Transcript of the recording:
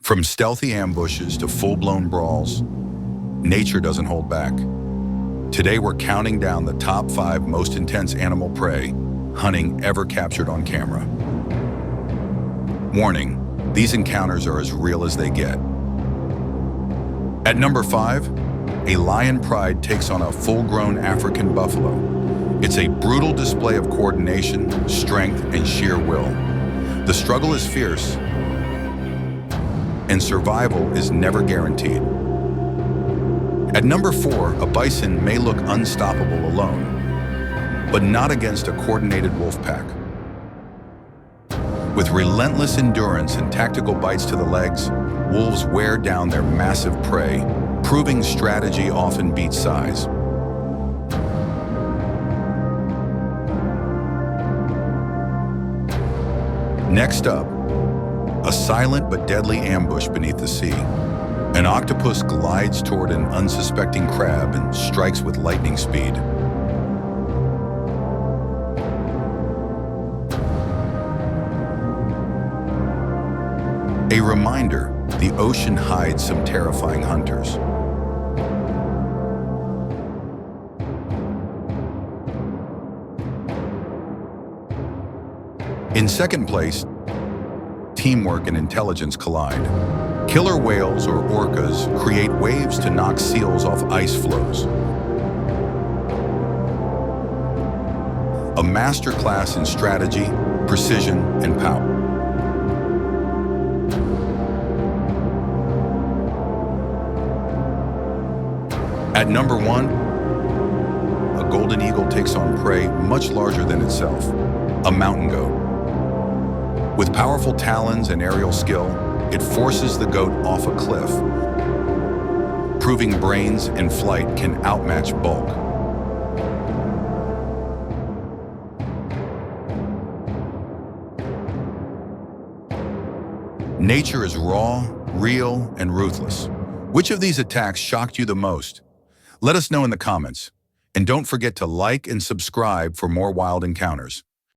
From stealthy ambushes to full-blown brawls, nature doesn't hold back. Today we're counting down the top 5 most intense animal prey hunting ever captured on camera. Warning, these encounters are as real as they get. At number 5, a lion pride takes on a full-grown African buffalo. It's a brutal display of coordination, strength, and sheer will. The struggle is fierce, and survival is never guaranteed. At number 4, a bison may look unstoppable alone, but not against a coordinated wolf pack. With relentless endurance and tactical bites to the legs, wolves wear down their massive prey, proving strategy often beats size. Next up, a silent but deadly ambush beneath the sea. An octopus glides toward an unsuspecting crab and strikes with lightning speed. A reminder, the ocean hides some terrifying hunters. In second place, teamwork and intelligence collide. Killer whales or orcas create waves to knock seals off ice floes. A masterclass in strategy, precision, and power. At number 1, a golden eagle takes on prey much larger than itself, a mountain goat. With powerful talons and aerial skill, it forces the goat off a cliff, proving brains and flight can outmatch bulk. Nature is raw, real, and ruthless. Which of these attacks shocked you the most? Let us know in the comments. And don't forget to like and subscribe for more wild encounters.